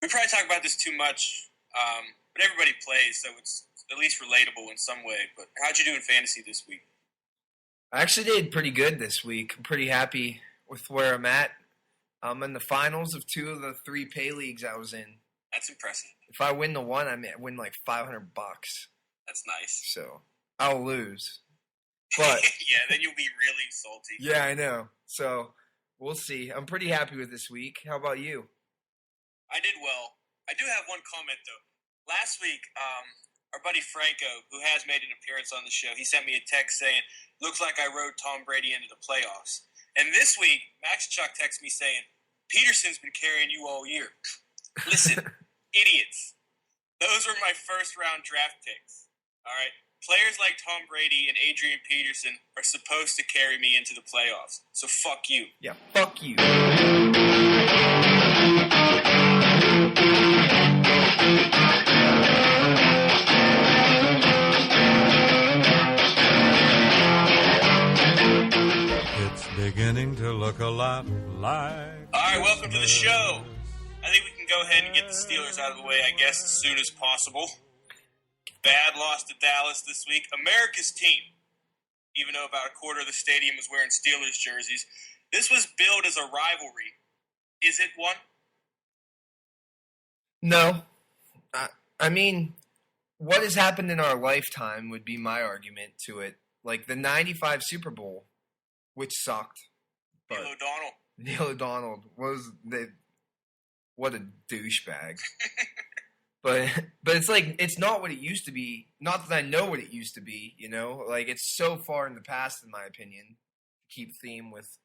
We probably talk about this too much, but everybody plays, so it's at least relatable in some way. But how'd you do in fantasy this week? I actually did pretty good this week. I'm pretty happy with where I'm at. I'm in the finals of two of the three pay leagues I was in. That's impressive. If I win the one, I win like $500. That's nice. So I'll lose. But yeah, then you'll be really salty. Yeah, I know. So we'll see. I'm pretty happy with this week. How about you? I did well. I do have one comment though. Last week, our buddy Franco, who has made an appearance on the show, he sent me a text saying, "Looks like I rode Tom Brady into the playoffs." And this week, Max Chuck texts me saying, "Peterson's been carrying you all year." Listen, idiots. Those were my first round draft picks. All right. Players like Tom Brady and Adrian Peterson are supposed to carry me into the playoffs. So fuck you. Yeah, fuck you. It's beginning to look a lot like... All right, welcome to the show. I think we can go ahead and get the Steelers out of the way, I guess, as soon as possible. Bad loss to Dallas this week. America's team, even though about a quarter of the stadium was wearing Steelers jerseys. This was billed as a rivalry. Is it one? No. I mean, what has happened in our lifetime would be my argument to it. Like the 95 Super Bowl, which sucked. Neil O'Donnell. Neil O'Donnell what a douchebag. But it's like, it's not what it used to be. Not that I know what it used to be, you know? Like, it's so far in the past, in my opinion, to keep theme with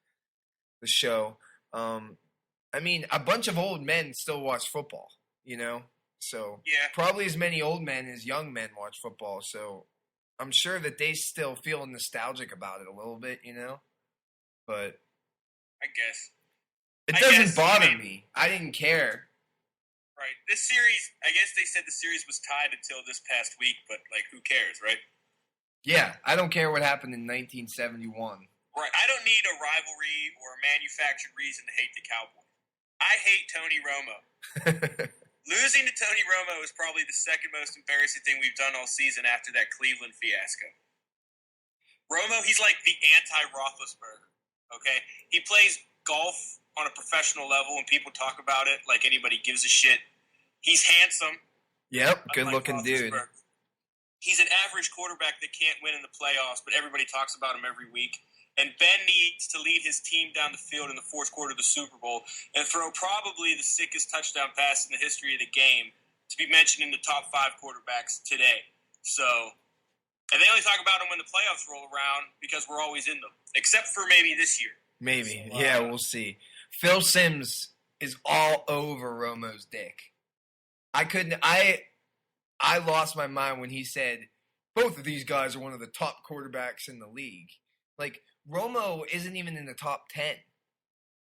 the show. I mean, a bunch of old men still watch football, you know? So, yeah. Probably as many old men as young men watch football. So, I'm sure that they still feel nostalgic about it a little bit, you know? But I guess. It doesn't bother me. I didn't care. Right. This series, I guess they said the series was tied until this past week, but, like, who cares, right? Yeah, I don't care what happened in 1971. Right. I don't need a rivalry or a manufactured reason to hate the Cowboys. I hate Tony Romo. Losing to Tony Romo is probably the second most embarrassing thing we've done all season after that Cleveland fiasco. Romo, he's like the anti-Roethlisberger, okay? He plays golf on a professional level, and people talk about it like anybody gives a shit. He's handsome. Yep, good-looking dude. He's an average quarterback that can't win in the playoffs, but everybody talks about him every week. And Ben needs to lead his team down the field in the fourth quarter of the Super Bowl and throw probably the sickest touchdown pass in the history of the game to be mentioned in the top 5 quarterbacks today. So, and they only talk about him when the playoffs roll around because we're always in them, except for maybe this year. Maybe. So, yeah, we'll see. Phil Simms is all over Romo's dick. I lost my mind when he said, both of these guys are one of the top quarterbacks in the league. Like, Romo isn't even in the top 10.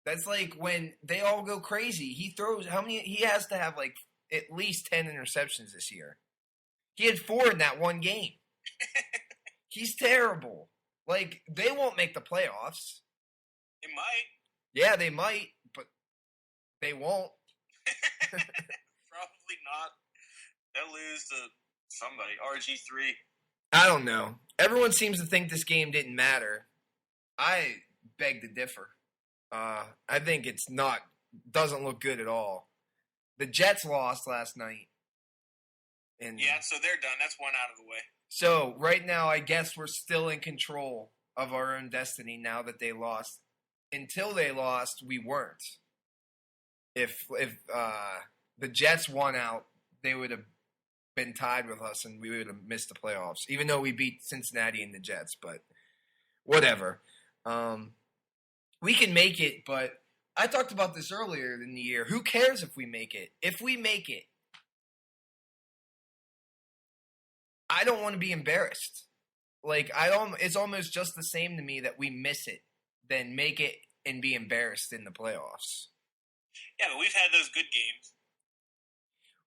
That's like when they all go crazy. He has to have like at least 10 interceptions this year. He had 4 in that one game. He's terrible. Like, they won't make the playoffs. They might. Yeah, they might, but they won't. Probably not. They'll lose to somebody. RG3. I don't know. Everyone seems to think this game didn't matter. I beg to differ. I think doesn't look good at all. The Jets lost last night. And yeah, so they're done. That's one out of the way. So right now, I guess we're still in control of our own destiny now that they lost. Until they lost, we weren't. If the Jets won out, they would have been tied with us and we would have missed the playoffs, even though we beat Cincinnati and the Jets, but whatever. We can make it, but I talked about this earlier in the year. Who cares if we make it? If we make it, I don't want to be embarrassed. Like, it's almost just the same to me that we miss it than make it and be embarrassed in the playoffs. Yeah, but we've had those good games.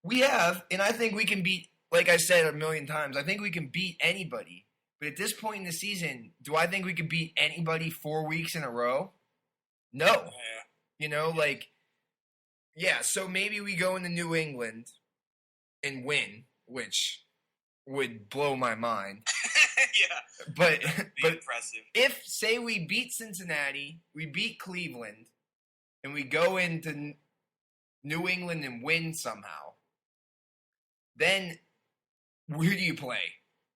We have, and I think we can beat, like I said a million times, I think we can beat anybody. But at this point in the season, do I think we can beat anybody 4 weeks in a row? No. Yeah. You know, like, Yeah, so maybe we go into New England and win, which would blow my mind. Yeah. But Impressive. if, say, we beat Cincinnati, we beat Cleveland, and we go into New England and win somehow, then who do you play?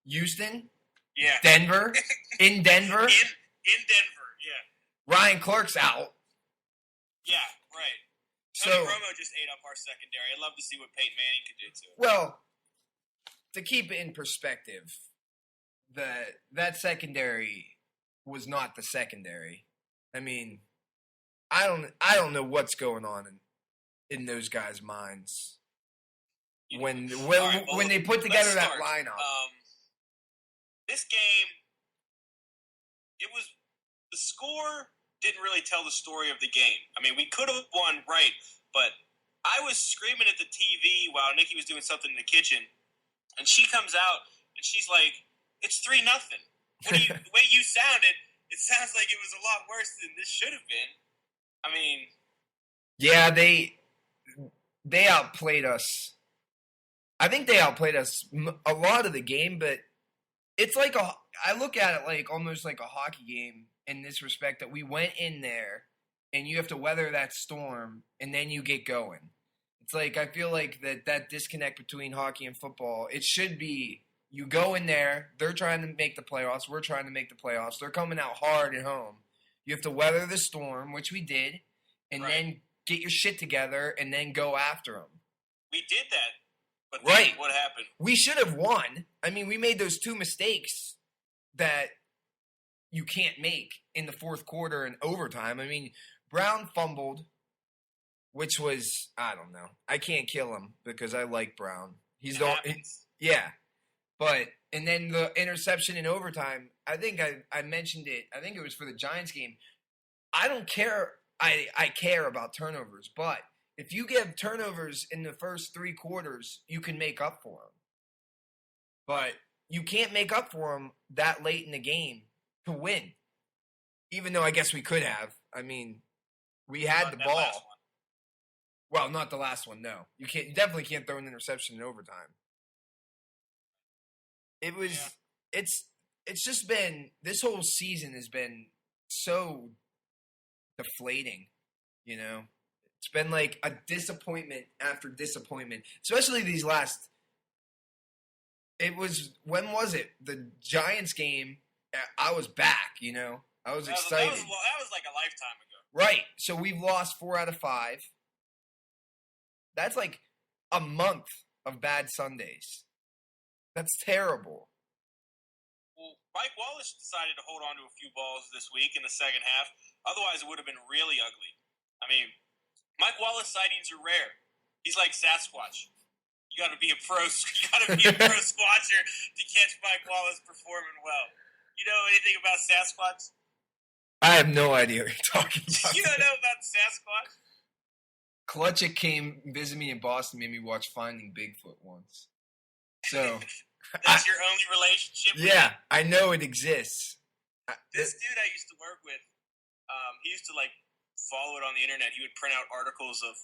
Houston? Yeah. Denver? In Denver? In Denver, yeah. Ryan Clark's out. Yeah, right. So, Tony Romo just ate up our secondary. I'd love to see what Peyton Manning could do to it. well, to keep it in perspective, that secondary was not the secondary. I mean, I don't know what's going on in those guys' minds when they put together that lineup. This game, the score didn't really tell the story of the game. I mean, we could have won, right, but I was screaming at the TV while Nikki was doing something in the kitchen, and she comes out and she's like, "It's 3-0." The way you sounded, it sounds like it was a lot worse than this should have been. I mean, yeah, they outplayed us. I think they outplayed us a lot of the game, but it's like I look at it like almost like a hockey game in this respect that we went in there and you have to weather that storm and then you get going. It's like I feel like that disconnect between hockey and football, it should be you go in there, they're trying to make the playoffs, we're trying to make the playoffs, they're coming out hard at home. You have to weather the storm, which we did, and then get your shit together and then go after them. We did that. But then what happened? We should have won. I mean, we made those two mistakes that you can't make in the fourth quarter and overtime. I mean, Brown fumbled, which was, I don't know. I can't kill him because I like Brown. Yeah. But, and then the interception in overtime, I think I mentioned it. I think it was for the Giants game. I don't care. I care about turnovers, but if you give turnovers in the first 3 quarters, you can make up for them. But you can't make up for them that late in the game to win. Even though I guess we could have. I mean, we had the ball. Well, not the last one, no. You definitely can't throw an interception in overtime. It was it's just been, this whole season has been so deflating, you know? It's been like a disappointment after disappointment, especially these last. When was it? The Giants game. I was back, you know. I was excited. That was like a lifetime ago. Right. So we've lost 4 out of 5. That's like a month of bad Sundays. That's terrible. Well, Mike Wallace decided to hold on to a few balls this week in the second half. Otherwise, it would have been really ugly. I mean, Mike Wallace sightings are rare. He's like Sasquatch. You got to be a pro. You got to be a pro squatcher to catch Mike Wallace performing well. You know anything about Sasquatch? I have no idea what you're talking about. You don't know about Sasquatch? Clutchik came visit me in Boston, made me watch Finding Bigfoot once. So that's your only relationship with him? it? I know it exists. This dude I used to work with, he used to like follow it on the internet. He would print out articles of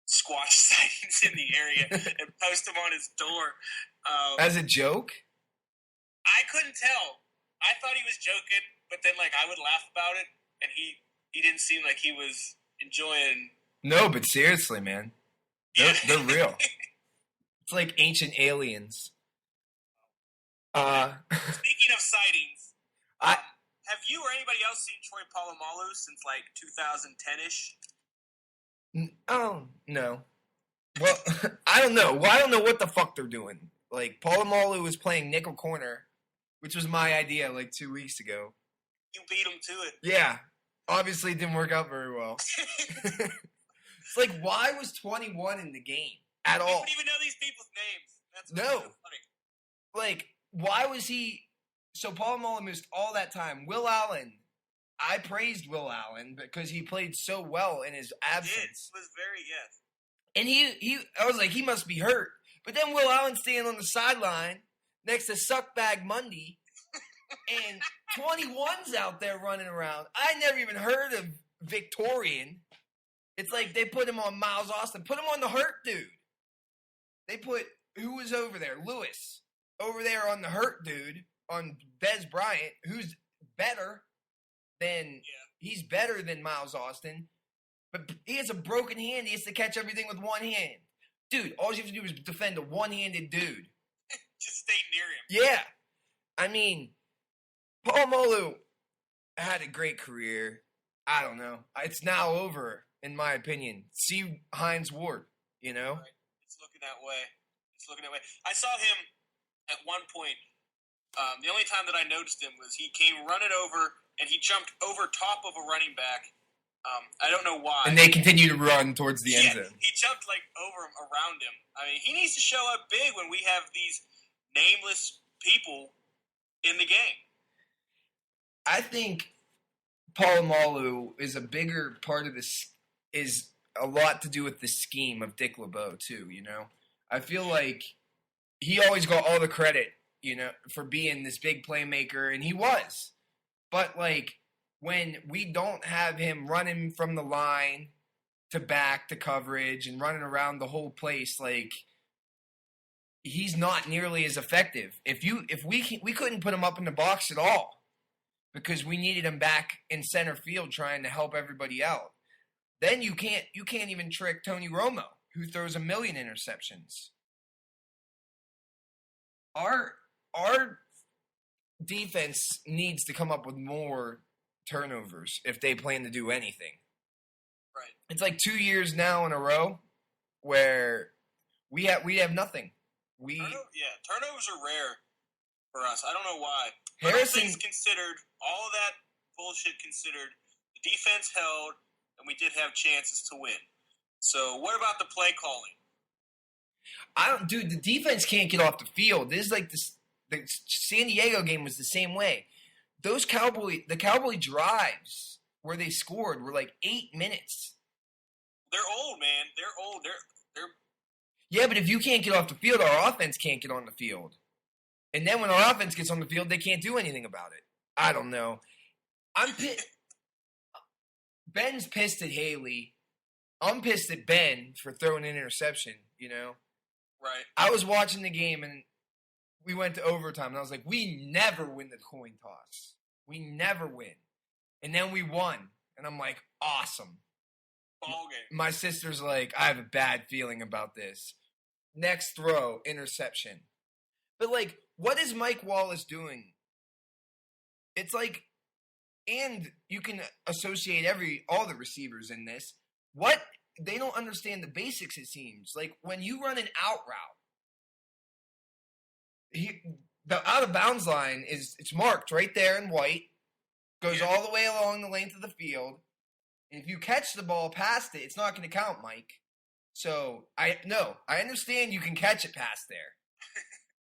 squatch sightings in the area and post them on his door. As a joke? I couldn't tell. I thought he was joking, but then like I would laugh about it, and he didn't seem like he was enjoying. No, but seriously, man, they're real. It's like ancient aliens. Speaking of sightings, have you or anybody else seen Troy Polamalu since like 2010-ish? Oh, no. Well, I don't know. Well, I don't know what the fuck they're doing. Like, Polamalu was playing nickel corner, which was my idea like 2 weeks ago. You beat him to it. Yeah. Obviously, it didn't work out very well. It's like, why was 21 in the game at all? You don't even know these people's names. That's so funny. Like, why was he... So Polamalu missed all that time. Will Allen, I praised Will Allen because he played so well in his absence. It was very, yes. And I was like, he must be hurt. But then Will Allen standing on the sideline next to Suckbag Mundy, and 21's out there running around. I never even heard of Victorian. It's like they put him on Miles Austin. Put him on the hurt dude. They put, who was over there? Lewis. Over there on the hurt dude, on Des Bryant, who's better than, he's better than Miles Austin. But he has a broken hand. He has to catch everything with one hand. Dude, all you have to do is defend a one-handed dude. Just stay near him. Yeah. I mean, Polamalu had a great career. I don't know. It's now over, in my opinion. See Hines Ward, you know? Right. It's looking that way. I saw him at one point. The only time that I noticed him was he came running over, and he jumped over top of a running back. I don't know why. And they continue to run towards the end zone. He jumped like over him, around him. I mean, he needs to show up big when we have these nameless people in the game. I think Polamalu is a bigger part of this, is a lot to do with the scheme of Dick LeBeau too, you know? I feel like he always got all the credit, you know, for being this big playmaker, and he was. But, like, when we don't have him running from the line to back to coverage and running around the whole place, like, he's not nearly as effective. We couldn't put him up in the box at all because we needed him back in center field trying to help everybody out. Then you can't even trick Tony Romo, who throws 1 million interceptions. Our defense needs to come up with more turnovers if they plan to do anything. Right. It's like 2 years now in a row where we have nothing. Turnovers are rare for us. I don't know why. Harrison, things considered, all of that bullshit considered, the defense held, and we did have chances to win. So what about the play calling? Dude, the defense can't get off the field. This is like this. The San Diego game was the same way. The Cowboy drives where they scored were like 8 minutes. They're old, man. They're old. They're. Yeah, but if you can't get off the field, our offense can't get on the field. And then when our offense gets on the field, they can't do anything about it. I don't know. I'm pissed. Ben's pissed at Haley. I'm pissed at Ben for throwing an interception, you know? Right. I was watching the game, and we went to overtime, and I was like, we never win the coin toss. We never win. And then we won. And I'm like, awesome. Ball game. My sister's like, I have a bad feeling about this. Next throw, interception. But, like, what is Mike Wallace doing? It's like, and you can associate all the receivers in this. They don't understand the basics, it seems. Like, when you run an out route, the out-of-bounds line it's marked right there in white, goes all the way along the length of the field, and if you catch the ball past it, it's not going to count, Mike. So, I understand you can catch it past there.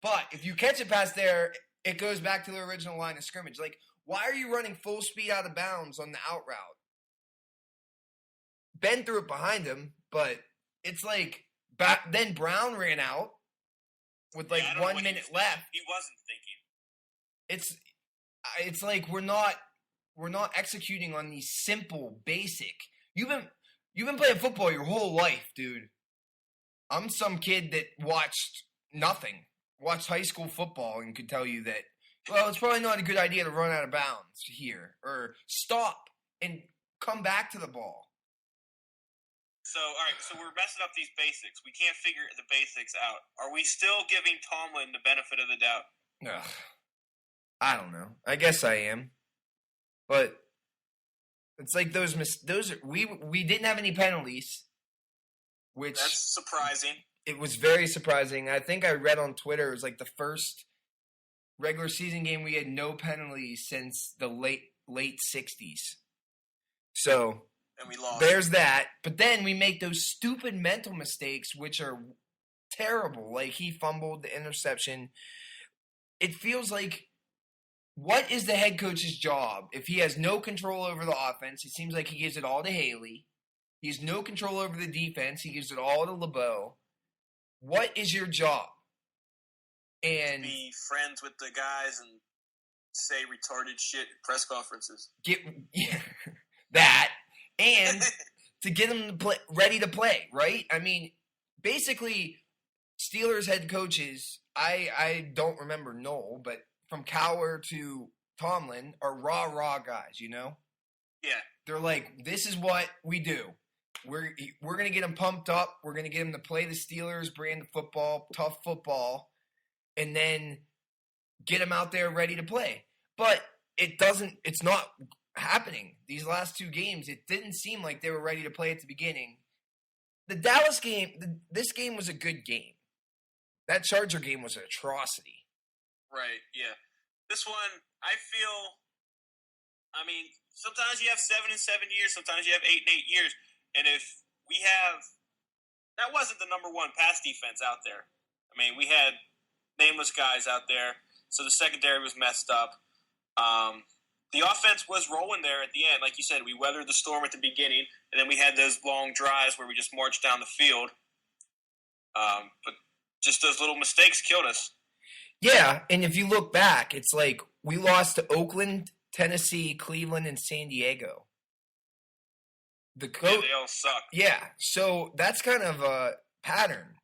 But if you catch it past there, it goes back to the original line of scrimmage. Like, why are you running full speed out of bounds on the out route? Ben threw it behind him, but it's like then Brown ran out with like 1 minute left. He wasn't thinking. It's like we're not executing on these simple, basic. You've been playing football your whole life, dude. I'm some kid that watched nothing. Watched high school football and could tell you that, well, it's probably not a good idea to run out of bounds here or stop and come back to the ball. So, all right, so we're messing up these basics. We can't figure the basics out. Are we still giving Tomlin the benefit of the doubt? Ugh. I don't know. I guess I am. But it's like we didn't have any penalties, which that's surprising. It was very surprising. I think I read on Twitter it was like the first regular season game we had no penalties since the late 60s. So and we lost. There's that. But then we make those stupid mental mistakes, which are terrible. Like he fumbled the interception. It feels like, what is the head coach's job if he has no control over the offense? It seems like he gives it all to Haley. He has no control over the defense. He gives it all to LeBeau. What is your job? And be friends with the guys and say retarded shit at press conferences. That. And to get them to play, ready to play, right? I mean, basically, Steelers head coaches, I don't remember Noel, but from Cowher to Tomlin are raw guys, you know? Yeah. They're like, this is what we do. We're going to get them pumped up. We're going to get them to play the Steelers brand of football, tough football, and then get them out there ready to play. But it's not happening. These last two games, it didn't seem like they were ready to play at the beginning. The Dallas game, this game was a good game. That Charger game was an atrocity. Right, yeah. This one, I feel, I mean, sometimes you have 7 and 7 years, sometimes you have 8 and 8 years. And if we have, that wasn't the number one pass defense out there. I mean, we had nameless guys out there, so the secondary was messed up. The offense was rolling there at the end. Like you said, we weathered the storm at the beginning, and then we had those long drives where we just marched down the field. But just those little mistakes killed us. Yeah, and if you look back, it's like we lost to Oakland, Tennessee, Cleveland, and San Diego. Yeah, they all suck. Yeah, so that's kind of a pattern.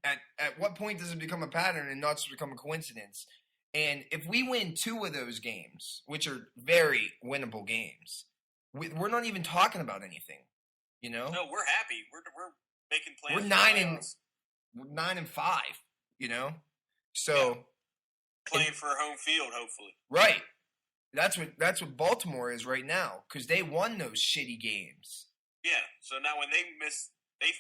At what point does it become a pattern and not just become a coincidence? And if we win 2 of those games, which are very winnable games, we're not even talking about anything, you know? No, we're happy. We're making plans. We're 9-5, you know? So playing for home field, hopefully. Right. That's what Baltimore is right now, because they won those shitty games. Yeah. So now when they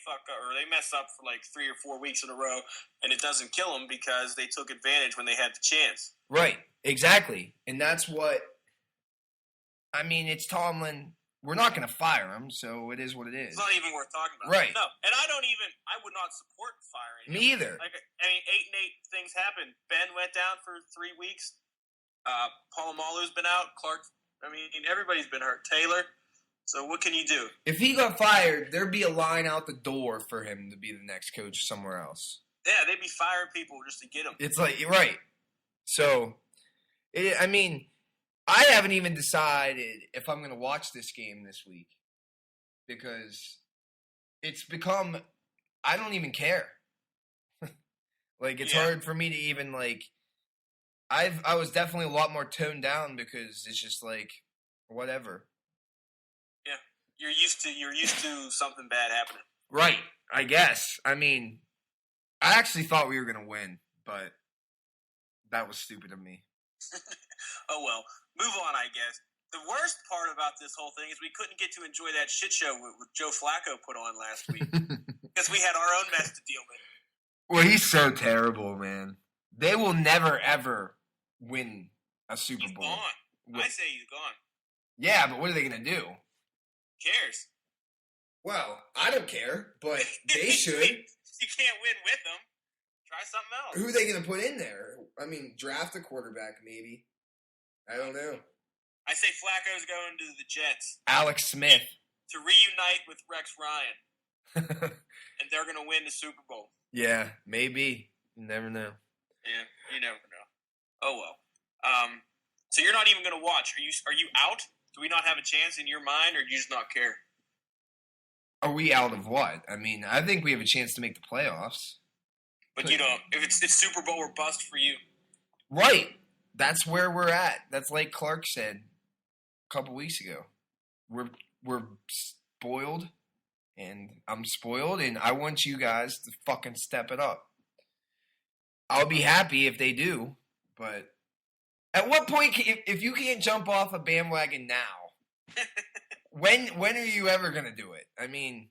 fuck up or they mess up for like 3 or 4 weeks in a row, and it doesn't kill them because they took advantage when they had the chance. Right. Exactly. And that's what. I mean, it's Tomlin. We're not going to fire him, so it is what it is. It's not even worth talking about. Right. No, and I would not support firing him. Me either. Like, I mean, 8 and 8 things happen. Ben went down for 3 weeks. Polamalu's been out. Clark, I mean, everybody's been hurt. Taylor. So what can you do? If he got fired, there'd be a line out the door for him to be the next coach somewhere else. Yeah, they'd be firing people just to get him. It's like, right. So, I mean, I haven't even decided if I'm going to watch this game this week because it's become, I don't even care. Like, it's hard for me to even, like, I was definitely a lot more toned down because it's just like, whatever. Yeah, you're used to something bad happening. Right, I guess. I mean, I actually thought we were going to win, but that was stupid of me. Oh, well. Move on, I guess. The worst part about this whole thing is we couldn't get to enjoy that shit show with Joe Flacco put on last week because we had our own mess to deal with. Well, he's so terrible, man. They will never, ever win a Super Bowl. He's gone. I say he's gone. Yeah, but what are they going to do? Cares? Well, I don't care, but they should. You can't win with them. Try something else. Who are they going to put in there? I mean, draft a quarterback, maybe. I don't know. I say Flacco's going to the Jets. Alex Smith. To reunite with Rex Ryan. And they're going to win the Super Bowl. Yeah, maybe. You never know. Yeah, you never know. Oh, well. So you're not even going to watch. Are you out? Do we not have a chance in your mind, or do you just not care? Are we out of what? I mean, I think we have a chance to make the playoffs. But you don't. If it's Super Bowl or bust for you. Right. That's where we're at. That's like Clark said a couple weeks ago. We're spoiled, and I'm spoiled, and I want you guys to fucking step it up. I'll be happy if they do, but at what point, if you can't jump off a bandwagon now, when are you ever going to do it? I mean...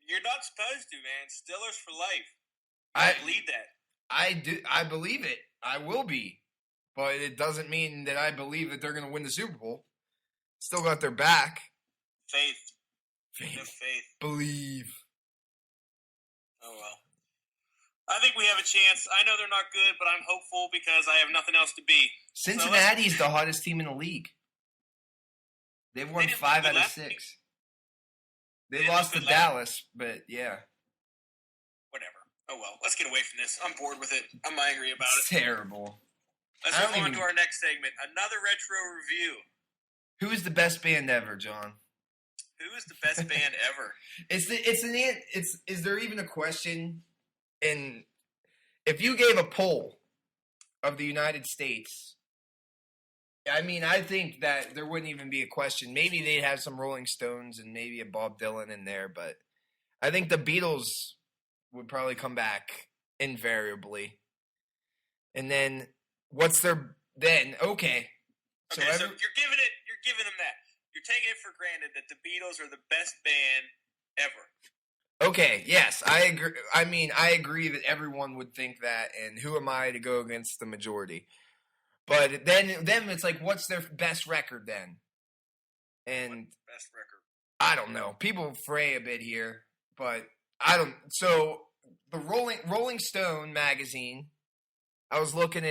You're not supposed to, man. Steelers for life. I believe that. I do. I believe it. I will be. But it doesn't mean that I believe that they're going to win the Super Bowl. Still got their back. Faith. Believe. Oh, well. I think we have a chance. I know they're not good, but I'm hopeful because I have nothing else to be. Cincinnati's the hottest team in the league. They've won 5 out of 6. They lost to Dallas, but yeah. Whatever. Oh, well. Let's get away from this. I'm bored with it. I'm angry about it. It's terrible. Let's move on to our next segment. Another retro review. Who is the best band ever, John? Who is the best band ever? Is there even a question? And if you gave a poll of the United States, I mean, I think that there wouldn't even be a question. Maybe they'd have some Rolling Stones and maybe a Bob Dylan in there, but I think the Beatles would probably come back invariably. And then what's their then? Okay. So you're giving them that. You're taking it for granted that the Beatles are the best band ever. Okay, yes, I agree. I mean, I agree that everyone would think that, and who am I to go against the majority? But then it's like, what's their best record then? And best record? I don't know. People fray a bit here, but I don't. So the Rolling Stone magazine, I was looking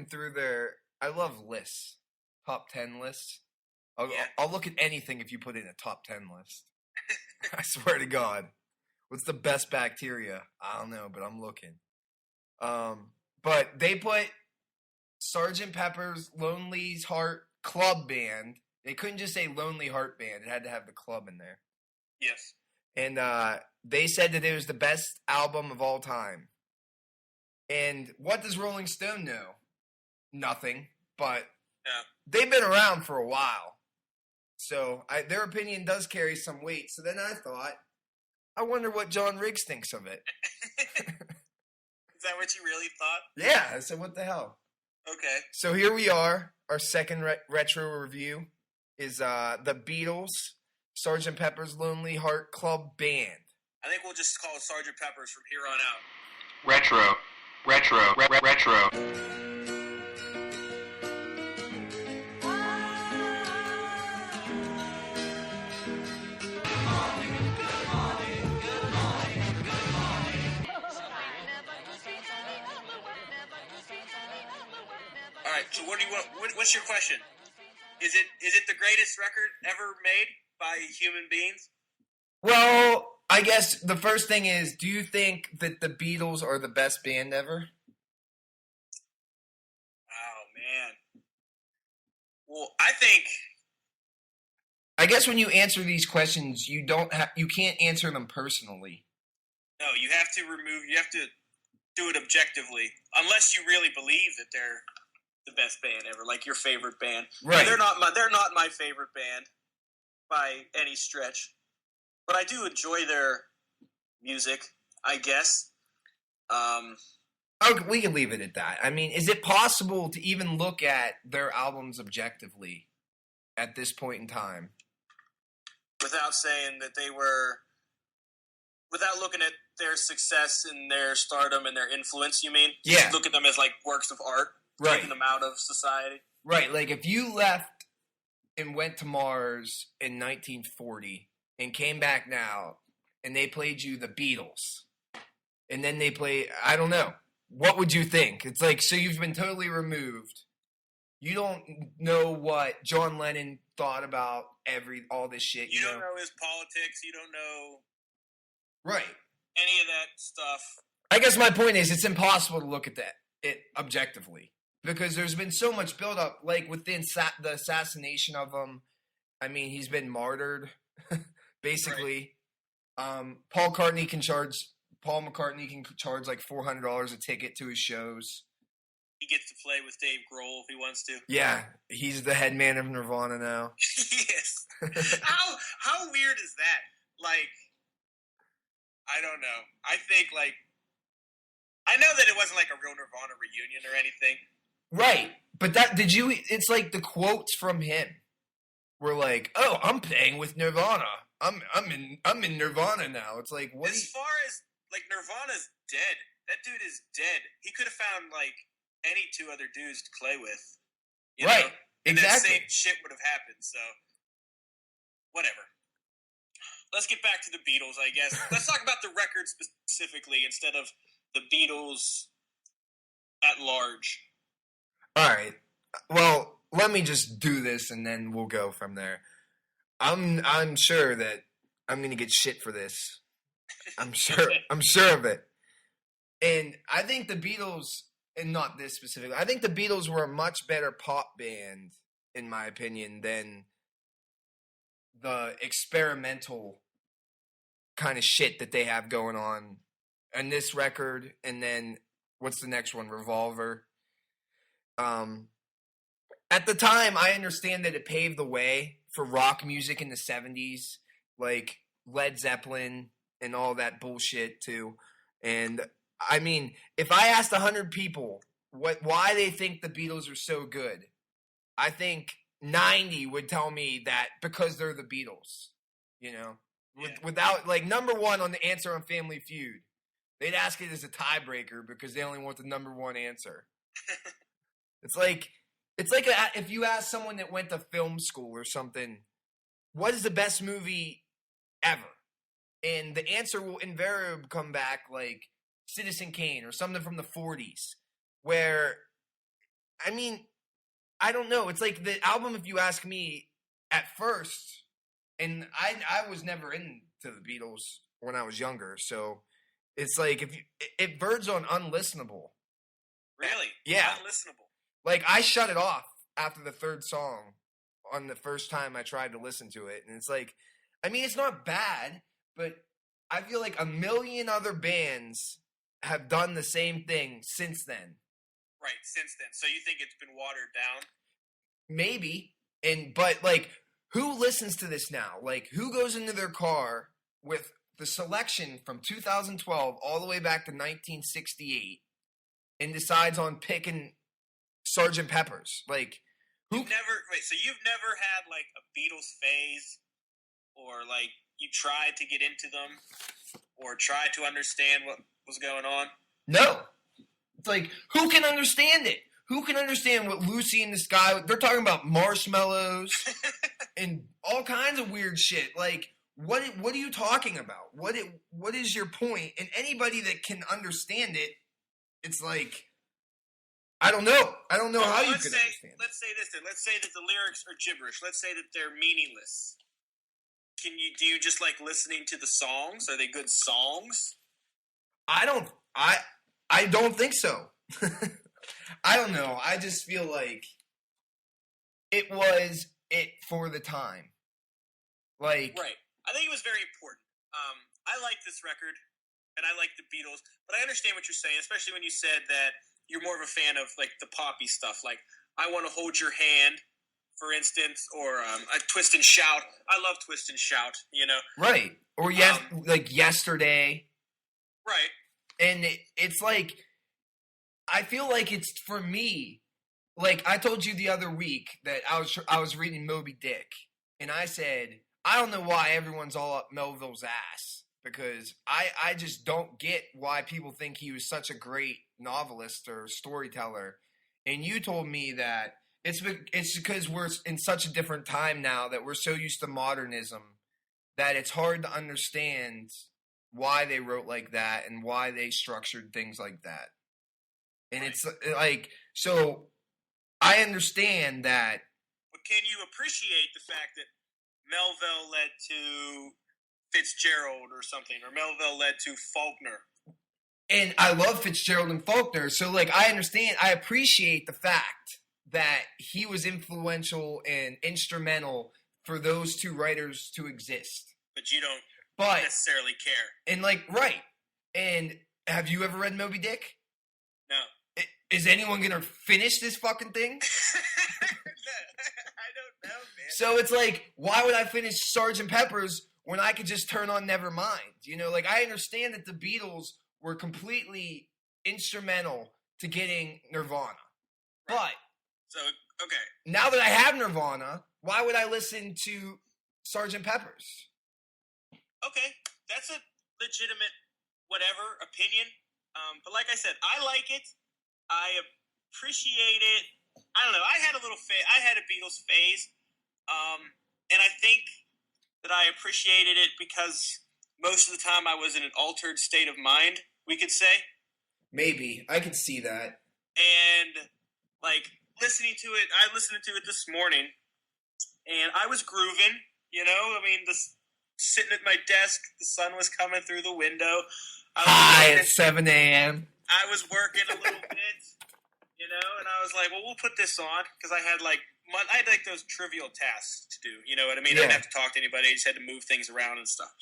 through their. I love lists, top 10 lists. I'll look at anything if you put in a top 10 list. I swear to God. What's the best bacteria? I don't know, but I'm looking. But they put Sgt. Pepper's Lonely Heart Club Band. They couldn't just say Lonely Heart Band. It had to have the club in there. Yes. And they said that it was the best album of all time. And what does Rolling Stone know? Nothing. But they've been around for a while. So their opinion does carry some weight. So then I thought, I wonder what John Riggs thinks of it. Is that what you really thought? Yeah. I said, what the hell? Okay. So here we are. Our second retro review is the Beatles, Sgt. Pepper's Lonely Heart Club Band. I think we'll just call it Sgt. Pepper's from here on out. Retro. All right. So what do you want? What's your question? Is it the greatest record ever made by human beings? Well, I guess the first thing is, do you think that the Beatles are the best band ever? Oh, man. Well, I guess when you answer these questions, you can't answer them personally. No, you have to do it objectively, unless you really believe that they're the best band ever, like your favorite band. Right. They're not my favorite band by any stretch, but I do enjoy their music, I guess. Okay, we can leave it at that. I mean, is it possible to even look at their albums objectively at this point in time? Without saying that without looking at their success and their stardom and their influence, you mean? Yeah. Just look at them as like works of art, right. Taking them out of society. Right, like if you left and went to Mars in 1940 and came back now and they played you the Beatles and then they play, I don't know, what would you think? It's like, so you've been totally removed. You don't know what John Lennon thought about all this shit. You don't know his politics. You don't know right any of that stuff. I guess my point is, it's impossible to look at it objectively because there's been so much buildup. Like with the assassination of him, I mean, he's been martyred, basically. Right. Paul McCartney can charge like $400 a ticket to his shows. He gets to play with Dave Grohl if he wants to. Yeah, he's the head man of Nirvana now. Yes. How weird is that? Like, I don't know. I think, like, I know that it wasn't like a real Nirvana reunion or anything. Right. But it's like the quotes from him were like, "Oh, I'm playing with Nirvana. I'm in Nirvana now." It's like, what? As far as like Nirvana's dead. That dude is dead. He could have found like any two other dudes to play with. You right. know? And exactly. that same shit would have happened, so whatever. Let's get back to the Beatles, I guess. Let's talk about the record specifically instead of the Beatles at large. All right. Well, let me just do this and then we'll go from there. I'm sure that I'm going to get shit for this. I'm sure of it. And I think the Beatles, and not this specifically, I think the Beatles were a much better pop band, in my opinion, than the experimental kind of shit that they have going on in this record, and then what's the next one? Revolver. At the time, I understand that it paved the way for rock music in the 70s, like Led Zeppelin and all that bullshit too. And I mean, if I asked 100 people why they think the Beatles are so good, I think 90 would tell me that because they're the Beatles, you know, without like number one on the answer on Family Feud. They'd ask it as a tiebreaker because they only want the number one answer. It's like if you ask someone that went to film school or something, what is the best movie ever? And the answer will invariably come back like Citizen Kane or something from the 40s, where, I mean, I don't know. It's like the album, if you ask me, at first, and I was never into the Beatles when I was younger, so it's like it verges on unlistenable. Really? Yeah. Unlistenable. Like, I shut it off after the third song on the first time I tried to listen to it. And it's like, I mean, it's not bad, but I feel like a million other bands have done the same thing since then. Right, since then. So you think it's been watered down? Maybe. But, like, who listens to this now? Like, who goes into their car with the selection from 2012 all the way back to 1968 and decides on picking Sgt. Pepper's? Like, so you've never had like a Beatles phase, or like you tried to get into them, or tried to understand what was going on? No. It's like, who can understand it? Who can understand what Lucy in the Sky? They're talking about marshmallows and all kinds of weird shit. Like, what are you talking about? What is your point? And anybody that can understand it, it's like, I don't know. I don't know how you can understand it. Let's say this then. Let's say that the lyrics are gibberish. Let's say that they're meaningless. Do you just like listening to the songs? Are they good songs? I don't think so. I don't know. I just feel like it was it for the time. Like, right. I think it was very important. I like this record, and I like the Beatles, but I understand what you're saying, especially when you said that you're more of a fan of like the poppy stuff, like I Want to Hold Your Hand, for instance, or a Twist and Shout. I love Twist and Shout, you know. Right. Or like Yesterday. Right. And it's like, I feel like it's for me. Like I told you the other week that I was reading Moby Dick, and I said, I don't know why everyone's all up Melville's ass, because I just don't get why people think he was such a great novelist or storyteller. And you told me that it's because we're in such a different time now, that we're so used to modernism that it's hard to understand why they wrote like that and why they structured things like that. And right. It's like, so I understand that. But can you appreciate the fact that Melville led to Fitzgerald or something, or Melville led to Faulkner? And I love Fitzgerald and Faulkner, so like I understand, I appreciate the fact that he was influential and instrumental for those two writers to exist. But you don't necessarily care. And like, right. And have you ever read Moby Dick? No. Is anyone going to finish this fucking thing? I don't know, man. So it's like, why would I finish Sgt. Pepper's when I could just turn on Nevermind? You know, like I understand that the Beatles were completely instrumental to getting Nirvana. Right. But so, okay. Now that I have Nirvana, why would I listen to Sgt. Pepper's? Okay, that's a legitimate whatever opinion. But like I said, I like it. I appreciate it. I don't know. I had a Beatles phase. And I think that I appreciated it because most of the time I was in an altered state of mind, we could say. Maybe. I could see that. And, like, I listened to it this morning, and I was grooving, you know? I mean, sitting at my desk, the sun was coming through the window. Hi, it's 7 a.m. I was working a little bit, you And I was like, well, we'll put this on because I had like those trivial tasks to do. You know what I mean? I didn't have to talk to anybody. I just had to move things around and stuff.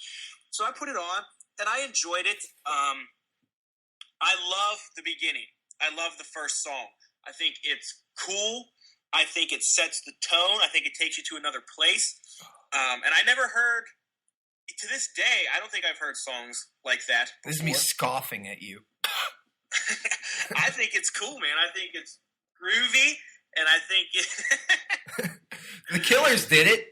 So I put it on, and I enjoyed it. I love the beginning. I love the first song. I think it's cool. I think it sets the tone. I think it takes you to another place. And I never heard, to this day, I don't think I've heard songs like that before. This is me scoffing at you. I think it's cool, man. I think it's groovy, and I think The Killers did it.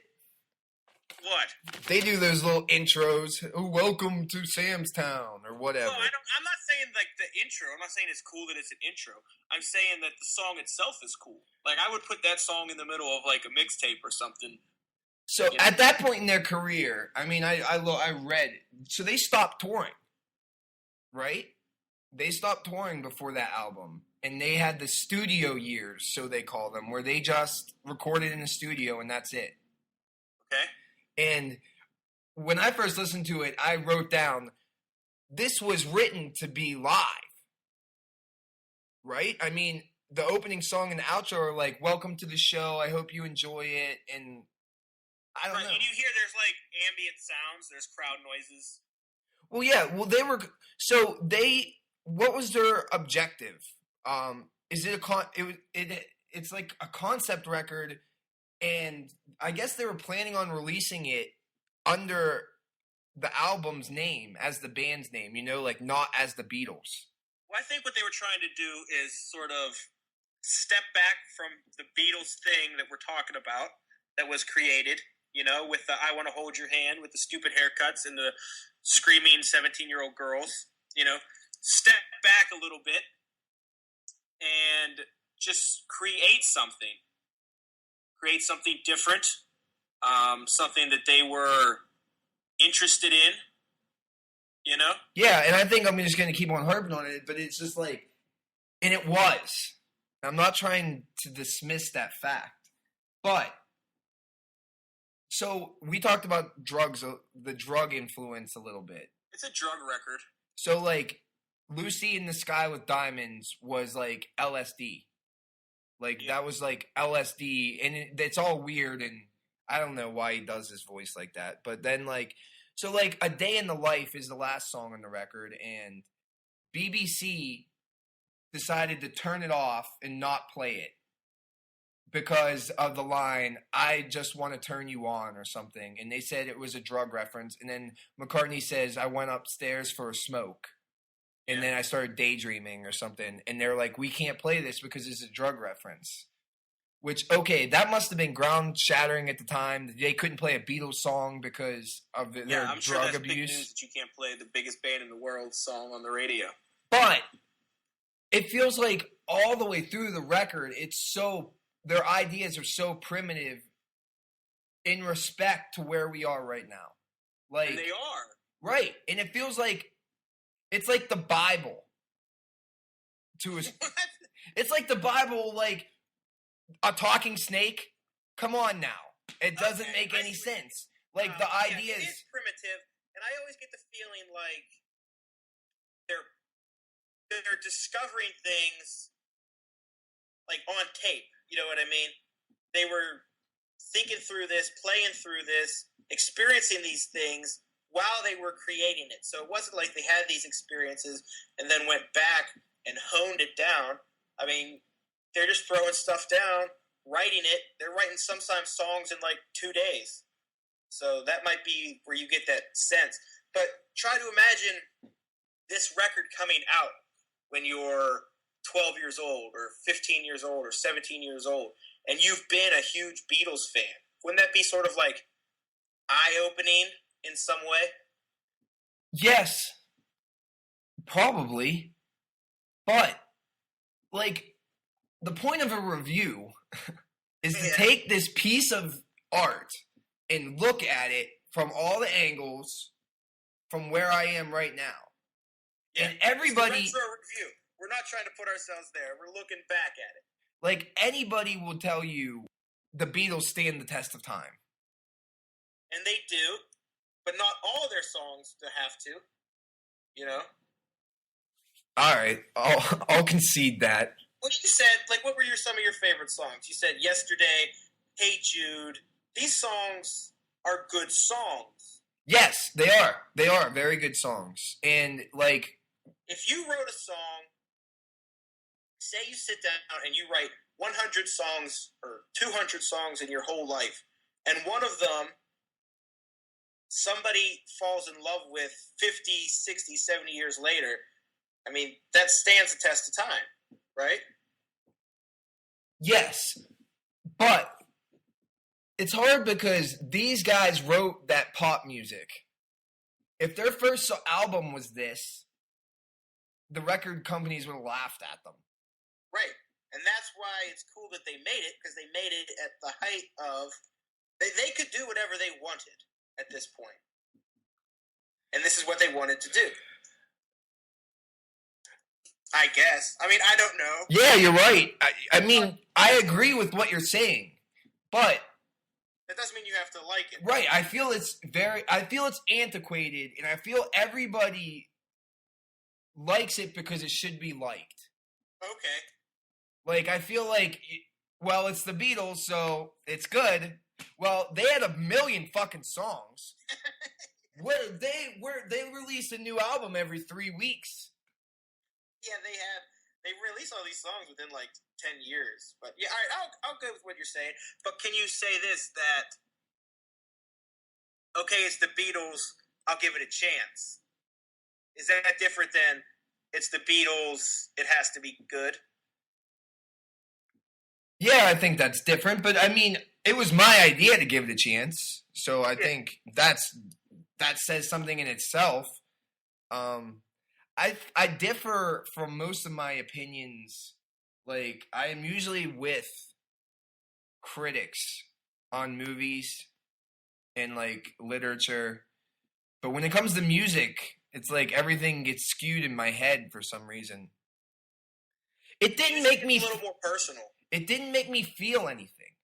What? They do those little intros. Oh, welcome to Sam's Town, or whatever. No, I'm not saying like the intro. I'm not saying it's cool that it's an intro. I'm saying that the song itself is cool. Like I would put that song in the middle of like a mixtape or something. So at that point in their career, I mean, I read. So they stopped touring, right? They stopped touring before that album, and they had the studio years, so they call them, where they just recorded in the studio and that's it. Okay. And when I first listened to it, I wrote down, this was written to be live, right? I mean, the opening song and the outro are like, welcome to the show, I hope you enjoy it, and I don't know. And you hear there's like ambient sounds, there's crowd noises. Well, yeah, well, what was their objective? Is it it's like a concept record, and I guess they were planning on releasing it under the album's name as the band's name, like not as the Beatles. Well, I think what they were trying to do is sort of step back from the Beatles thing that we're talking about that was created, with the I Want to Hold Your Hand, with the stupid haircuts and the screaming 17-year-old girls, step back a little bit and just create something different, something that they were interested in, Yeah, and I think I'm just going to keep on harping on it, but it's just like, and it was. I'm not trying to dismiss that fact, but so we talked about drugs, the drug influence a little bit. It's a drug record. So like Lucy in the Sky with Diamonds was like LSD. Like that was like LSD, and it's all weird, and I don't know why he does his voice like that. But then so A Day in the Life is the last song on the record, and BBC decided to turn it off and not play it because of the line, I just want to turn you on, or something. And they said it was a drug reference. And then McCartney says, I went upstairs for a smoke. And then I started daydreaming or something. And they're like, we can't play this because it's a drug reference. Which, okay, that must have been ground-shattering at the time. They couldn't play a Beatles song because of their I'm drug sure that's abuse. Big news that you can't play the biggest band in the world song on the radio. But it feels like all the way through the record, their ideas are so primitive in respect to where we are right now. And they are. Right. And it feels like it's like the Bible. It's like the Bible, like a talking snake. Come on now. It doesn't make any sense. Like the ideas. It is primitive, and I always get the feeling like they're discovering things like on tape. You know what I mean? They were thinking through this, playing through this, experiencing these things while they were creating it. So it wasn't like they had these experiences and then went back and honed it down. I mean, they're just throwing stuff down, writing it. They're writing sometimes songs in like 2 days. So that might be where you get that sense. But try to imagine this record coming out when you're 12 years old or 15 years old or 17 years old, and you've been a huge Beatles fan. Wouldn't that be sort of like eye-opening in some way? Yes, probably. But, like, the point of a review is to take this piece of art and look at it from all the angles from where I am right now. Yeah. And everybody... It's a retro review. We're not trying to put ourselves there. We're looking back at it. Like, anybody will tell you the Beatles stand the test of time. And they do, but not all their songs to have to, All right, I'll concede that. Well, you said, like, what were some of your favorite songs? You said Yesterday, Hey Jude. These songs are good songs. Yes, they are. They are very good songs. And, like... If you wrote a song, say you sit down and you write 100 songs or 200 songs in your whole life, and one of them somebody falls in love with 50, 60, 70 years later, I mean, that stands the test of time, right? Yes, but it's hard because these guys wrote that pop music. If their first album was this, the record companies would have laughed at them. Right, and that's why it's cool that they made it, because they made it at the height of... They could do whatever they wanted at this point. And this is what they wanted to do. I guess. I mean, I don't know. Yeah, you're right. I mean, I agree with what you're saying, but that doesn't mean you have to like it. Right. I feel it's antiquated, and I feel everybody likes it because it should be liked. Okay. Like, I feel like, well, it's the Beatles, so it's good. Well, they had 1 million fucking songs. They release a new album every 3 weeks. Yeah, they release all these songs within like 10 years. But yeah, all right, I'll go with what you're saying. But can you say this, that okay, it's the Beatles, I'll give it a chance? Is that different than it's the Beatles, it has to be good? Yeah, I think that's different, but I mean, it was my idea to give it a chance, so I think that says something in itself. I differ from most of my opinions. Like, I am usually with critics on movies and, like, literature, but when it comes to music, it's like everything gets skewed in my head for some reason. It didn't make me... a little more personal. It didn't make me feel anything.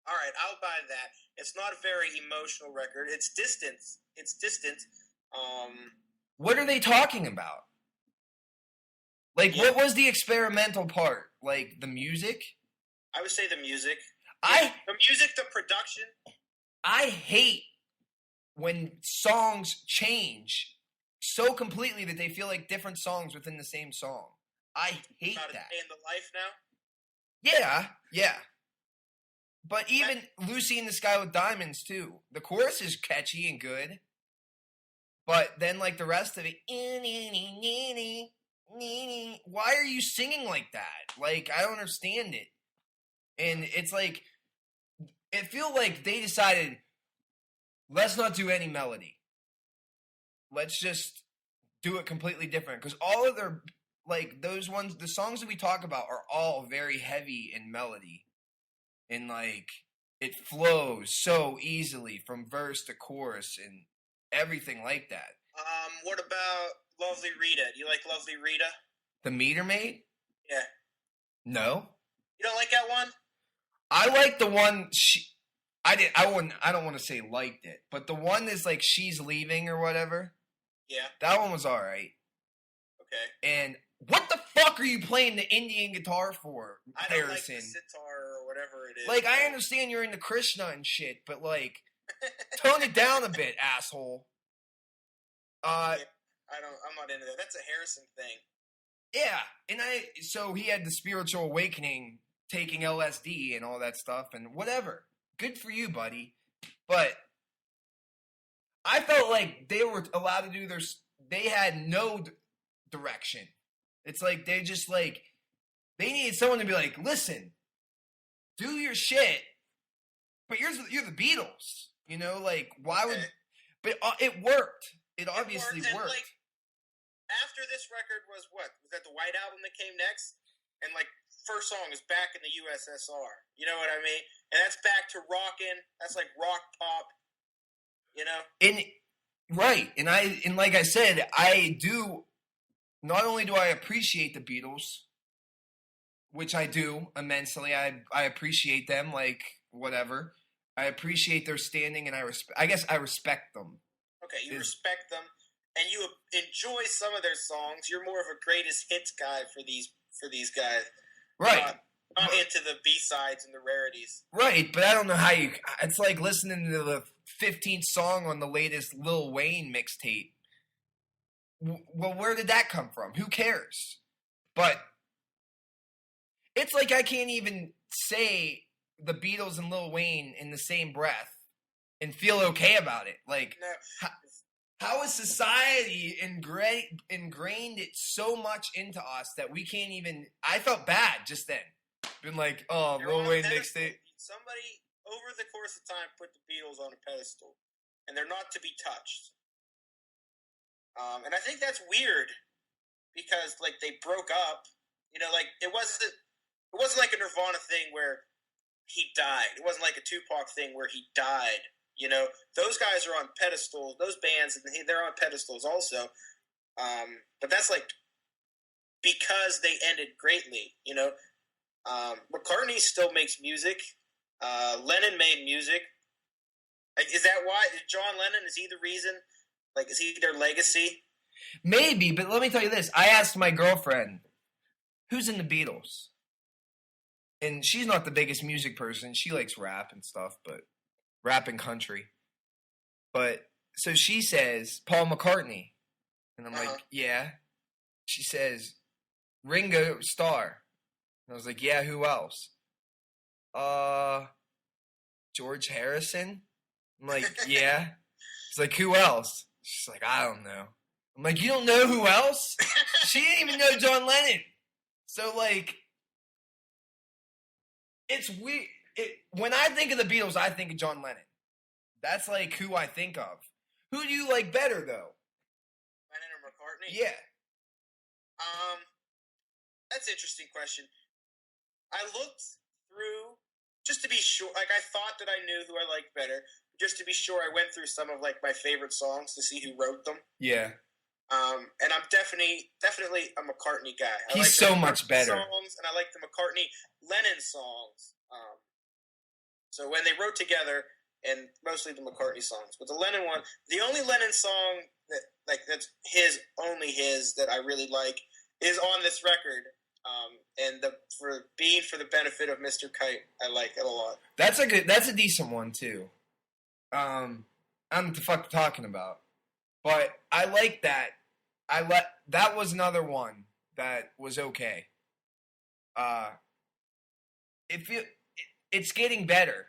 All right, I'll buy that. It's not a very emotional record. It's distant. What are they talking about? Like, what was the experimental part? Like, the music? I would say the music. The music, the production. I hate when songs change so completely that they feel like different songs within the same song. I hate that. In the life now? Yeah. But even Lucy in the Sky with Diamonds, too. The chorus is catchy and good. But then, like, the rest of it... Why are you singing like that? Like, I don't understand it. And it's like... It feels like they decided, let's not do any melody. Let's just do it completely different. Because all of their... Like, those ones... The songs that we talk about are all very heavy in melody. And, like, it flows so easily from verse to chorus and everything like that. What about Lovely Rita? Do you like Lovely Rita? The Meter Maid? Yeah. No. You don't like that one? I like the one I don't want to say liked it, but the one is like She's Leaving or whatever. Yeah. That one was alright. Okay. And what the fuck are you playing the Indian guitar for, I don't like the sitar or whatever it is. Like, I understand you're into Krishna and shit, but like, tone it down a bit, asshole. I'm not into that. That's a Harrison thing. Yeah, and so he had the spiritual awakening, taking LSD and all that stuff, and whatever. Good for you, buddy. But I felt like they were allowed to do they had no direction. It's like they just like, they needed someone to be like, listen, do your shit, but you're the Beatles, you know, like, why would, but it worked. It obviously worked. Like, after this record was that the White Album that came next? And like, first song is Back in the USSR. You know what I mean? And that's back to rockin'. That's like rock pop. You know? And like I said, I do. Not only do I appreciate the Beatles, which I do immensely. I appreciate them. Like, whatever. I appreciate their standing, and I guess I respect them. Okay, you respect them, and you enjoy some of their songs, you're more of a greatest hits guy for these guys. Right. Not into the B-sides and the rarities. Right, but I don't know how you... It's like listening to the 15th song on the latest Lil Wayne mixtape. Well, where did that come from? Who cares? But it's like I can't even say the Beatles and Lil Wayne in the same breath and feel okay about it. Like, no. how has society ingrained it so much into us that we can't even... I felt bad just then. Been like, oh, Lil Wayne mixtape. Somebody, over the course of time, put the Beatles on a pedestal. And they're not to be touched. And I think that's weird. Because, like, they broke up. You know, like, it wasn't like a Nirvana thing where he died. It wasn't like a Tupac thing where he died. You know, those guys are on pedestals. Those bands, they're on pedestals also. But that's like because they ended greatly. You know, McCartney still makes music. Lennon made music. Like, is that why? John Lennon, is he the reason? Like, is he their legacy? Maybe, but let me tell you this. I asked my girlfriend, who's in the Beatles? And she's not the biggest music person. She likes rap and stuff, but rap and country. But, so she says, Paul McCartney. And I'm like, yeah. She says, Ringo Starr. And I was like, yeah, who else? George Harrison? I'm like, yeah. She's like, who else? She's like, I don't know. I'm like, you don't know who else? She didn't even know John Lennon. So, like, it's weird. When I think of the Beatles, I think of John Lennon. That's, like, who I think of. Who do you like better, though? Lennon or McCartney? Yeah. That's an interesting question. I looked through, just to be sure, like, I thought that I knew who I liked better. Just to be sure, I went through some of, like, my favorite songs to see who wrote them. Yeah. And I'm definitely a McCartney guy. He's so much better. Songs, and I like the McCartney-Lennon songs. So when they wrote together, and mostly the McCartney songs, but the Lennon one, the only Lennon song that's only his that I really like is on this record. And for the benefit of Mr. Kite, I like it a lot. That's a decent one too. I don't know what the fuck you're talking about. But I like that. That was another one that was okay. It's getting better.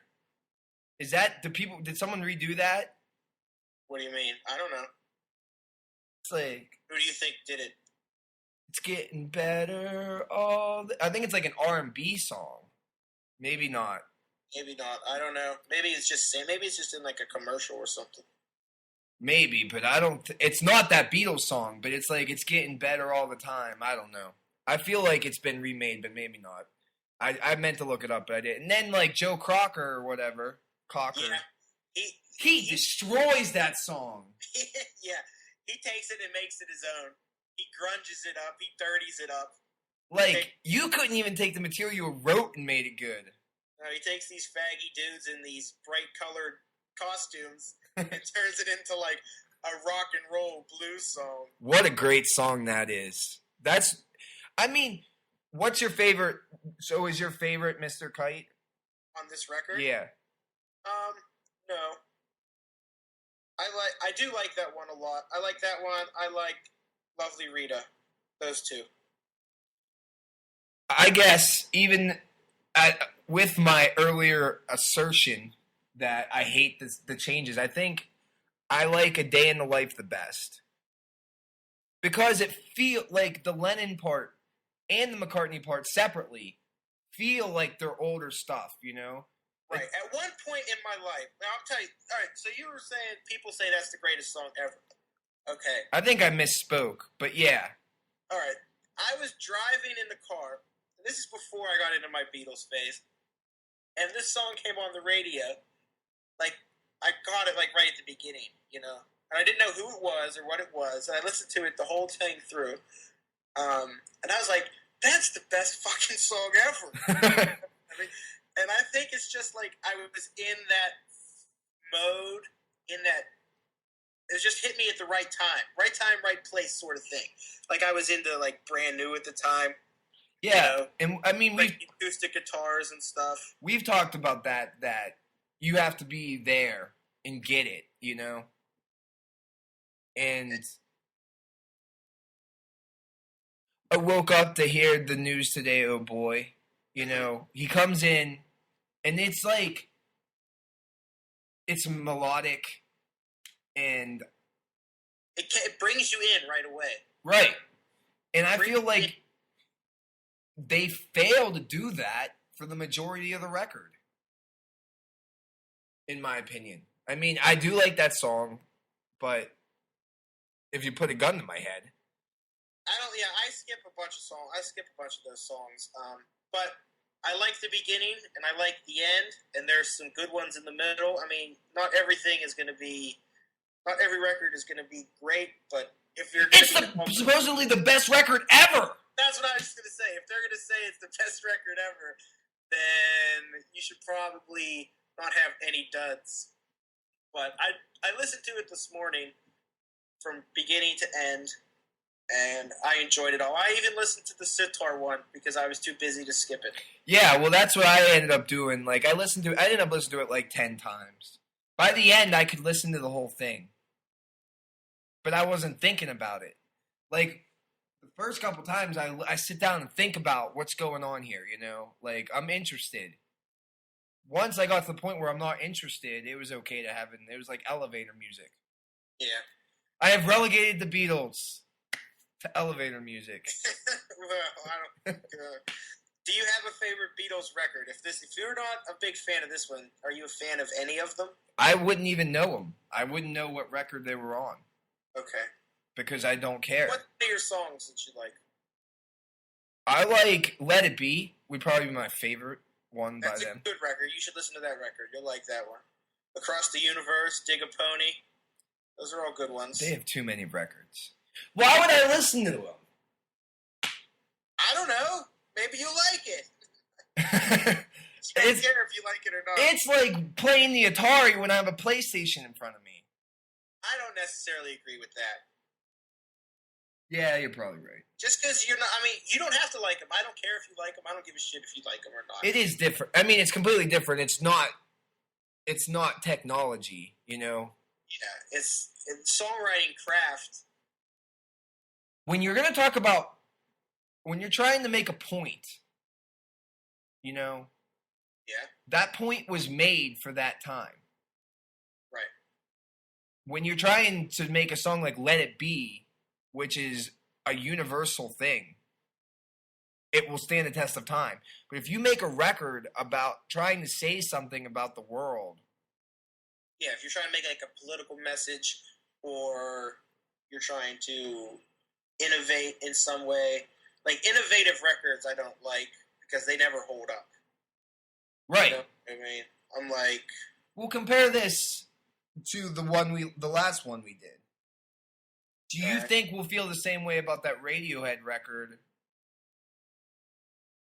Did someone redo that? What do you mean? I don't know. It's like, who do you think did it? It's getting better. I think it's like an R&B song. Maybe not. Maybe not. I don't know. Maybe it's just in like a commercial or something. Maybe, but I don't... it's not that Beatles song, but it's like it's getting better all the time. I don't know. I feel like it's been remade, but maybe not. I meant to look it up, but I didn't. And then, like, Joe Cocker or whatever. Cocker. Yeah. He destroys that song. Yeah. He takes it and makes it his own. He grunges it up. He dirties it up. Like, you couldn't even take the material you wrote and made it good. No, he takes these faggy dudes in these bright-colored costumes and turns it into, like, a rock and roll blues song. What a great song that is. What's your favorite... So is your favorite Mr. Kite? On this record? Yeah. No. I do like that one a lot. I like that one. I like Lovely Rita. Those two. I guess even with my earlier assertion that I hate the changes, I think I like A Day in the Life the best. Because it feel like the Lennon part and the McCartney part separately feel like they're older stuff, you know? Right. At one point in my life, now I'll tell you, all right, so you were saying people say that's the greatest song ever. Okay. I think I misspoke, but yeah. All right. I was driving in the car. This is before I got into my Beatles phase. And this song came on the radio. Like, I got it, like, right at the beginning, you know? And I didn't know who it was or what it was. And I listened to it the whole thing through. And I was like, that's the best fucking song ever. And I think it's just like I was in that mode, in that it just hit me at the right time, right place sort of thing. Like I was into like Brand New at the time. Yeah, and I mean like acoustic guitars and stuff. We've talked about that you have to be there and get it, you know. And I woke up to hear the news today. Oh boy, you know, he comes in, and it's like it's melodic, and it brings you in right away. Right, and I feel like they fail to do that for the majority of the record, in my opinion. I mean, I do like that song, but if you put a gun to my head, I skip a bunch of songs. I skip a bunch of those songs, but I like the beginning and I like the end, and there's some good ones in the middle. I mean, not every record is going to be great, but if you're supposedly the best record ever. That's what I was just going to say. If they're going to say it's the best record ever, then you should probably not have any duds. But I listened to it this morning from beginning to end, and I enjoyed it all. I even listened to the sitar one because I was too busy to skip it. Yeah, well, that's what I ended up doing. Like, I ended up listening to it like 10 times. By the end, I could listen to the whole thing. But I wasn't thinking about it. Like, the first couple times, I sit down and think about what's going on here, you know? Like, I'm interested. Once I got to the point where I'm not interested, it was okay to have it. It was like elevator music. Yeah. I have relegated the Beatles to elevator music. Well, I don't. Do you have a favorite Beatles record? If you're not a big fan of this one, are you a fan of any of them? I wouldn't even know them. I wouldn't know what record they were on. Okay. Because I don't care. What are your songs that you like? I like Let It Be. Would probably be my favorite one by them. That's a good record. You should listen to that record. You'll like that one. Across the Universe, Dig a Pony. Those are all good ones. They have too many records. Why would I listen to them? I don't know. Maybe you like it. I don't care if you like it or not. It's like playing the Atari when I have a PlayStation in front of me. I don't necessarily agree with that. Yeah, you're probably right. Just because you're not, I mean, you don't have to like them. I don't care if you like them. I don't give a shit if you like them or not. It is different. I mean, it's completely different. It's not technology, you know? Yeah, it's songwriting craft. When you're going to talk about, when you're trying to make a point, you know? Yeah. That point was made for that time. Right. When you're trying to make a song like Let It Be, which is a universal thing, it will stand the test of time. But if you make a record about trying to say something about the world... Yeah, if you're trying to make like a political message, or you're trying to innovate in some way. Like, innovative records I don't like because they never hold up. Right. You know what I mean? I'm like... We'll compare this to the last one we did. Do you think we'll feel the same way about that Radiohead record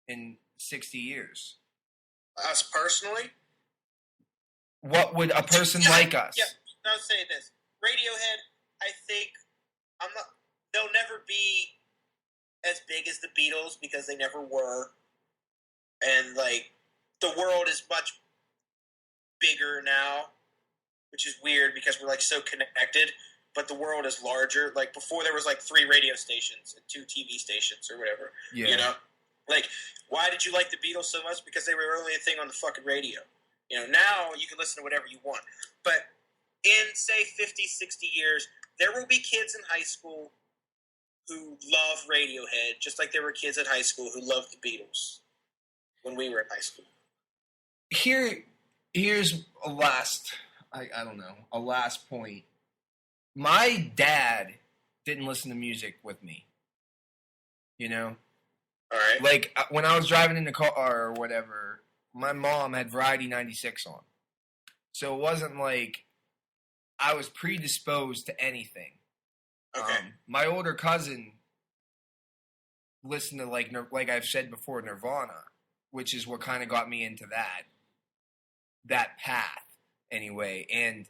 in 60 years? Us personally? What would a person like us? Yeah, I'll say this. Radiohead, I think, they'll never be as big as the Beatles because they never were. And, like, the world is much bigger now, which is weird because we're, like, so connected. But the world is larger. Like, before there was, like, 3 radio stations and 2 TV stations or whatever. Yeah. You know? Like, why did you like the Beatles so much? Because they were only a thing on the fucking radio. You know, now you can listen to whatever you want. But in, say, 50, 60 years, there will be kids in high school who love Radiohead, just like there were kids in high school who loved the Beatles when we were in high school. Here's a last, I don't know, a last point. My dad didn't listen to music with me, you know? All right. Like, when I was driving in the car or whatever, my mom had Variety 96 on. So it wasn't like I was predisposed to anything. Okay. My older cousin listened to, like I've said before, Nirvana, which is what kind of got me into that path, anyway. And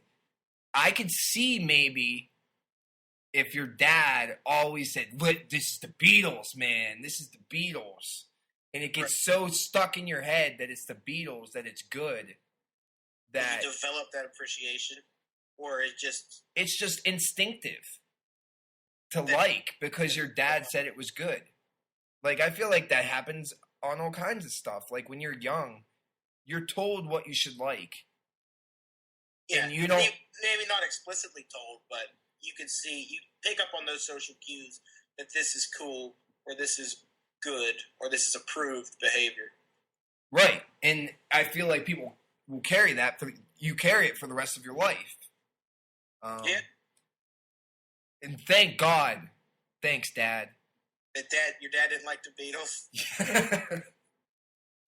I could see maybe if your dad always said, "Look, this is the Beatles, man. This is the Beatles." And it gets so stuck in your head that it's the Beatles, that it's good. That you develop that appreciation, or it's just instinctive to like because your dad said it was good. Like, I feel like that happens on all kinds of stuff. Like, when you're young, you're told what you should like. Yeah, and you don't... Maybe not explicitly told, but you can see, you pick up on those social cues that this is cool, or this is good, or this is approved behavior. Right. And I feel like people will carry that. You carry it for the rest of your life. Yeah. And thank God. Thanks, Dad. Your dad didn't like the Beatles?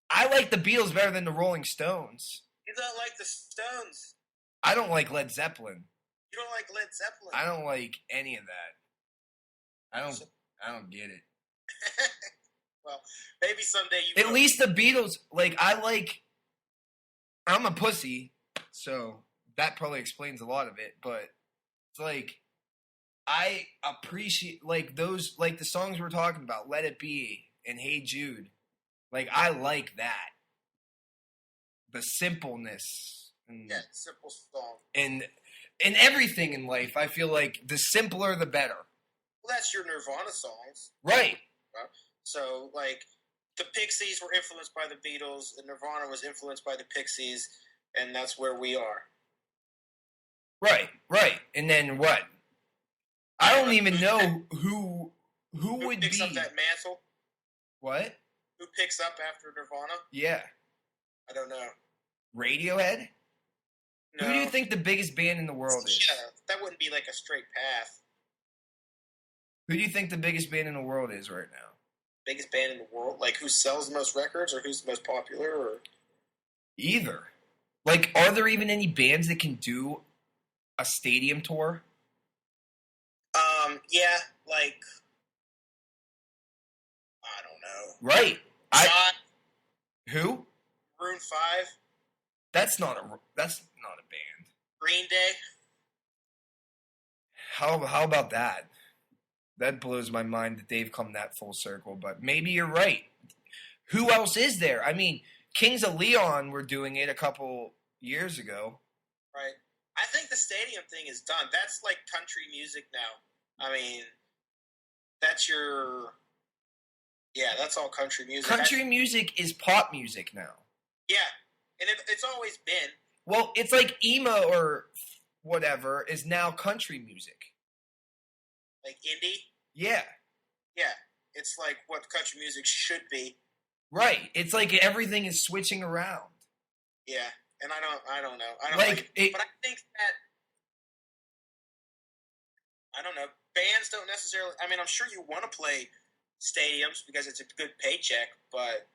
I like the Beatles better than the Rolling Stones. You don't like the Stones? I don't like Led Zeppelin. You don't like Led Zeppelin? I don't like any of that. I don't get it. Well, maybe someday you... At least the Beatles, I'm a pussy, so that probably explains a lot of it, but it's like, I appreciate, those, the songs we're talking about, Let It Be and Hey Jude. I like that. The simpleness. Simple song. And everything in life, I feel like the simpler, the better. Well, that's your Nirvana songs. Right. So, the Pixies were influenced by the Beatles, and Nirvana was influenced by the Pixies, and that's where we are. Right. And then what? I don't even know who would be... Who picks up that mantle? What? Who picks up after Nirvana? Yeah. I don't know. Radiohead? No. Who do you think the biggest band in the world is? Yeah, that wouldn't be a straight path. Who do you think the biggest band in the world is right now? Biggest band in the world? Who sells the most records, or who's the most popular, or... Either. Are there even any bands that can do a stadium tour? Yeah, I don't know. Right. Who? Maroon 5. That's not a band. Green Day. How about that? That blows my mind that they've come that full circle, but maybe you're right. Who else is there? I mean, Kings of Leon were doing it a couple years ago. Right. I think the stadium thing is done. That's country music now. I mean, that's your... Yeah, that's all country music. Country music is pop music now. Yeah, and it's always been. Well, it's like emo or whatever is now country music. Like indie? Yeah. Yeah, it's what country music should be. Right. It's everything is switching around. Yeah, and I don't know. But I think that, I don't know, bands don't necessarily... I mean, I'm sure you want to play stadiums because it's a good paycheck, but...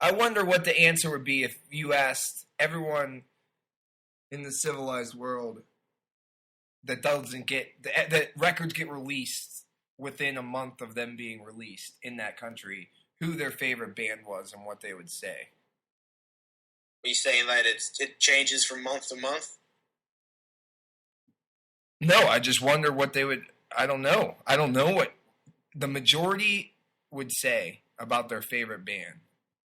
I wonder what the answer would be if you asked everyone in the civilized world that records get released within a month of them being released in that country, who their favorite band was and what they would say. Are you saying that it changes from month to month? No, I just wonder what they would... I don't know. I don't know what the majority would say about their favorite band.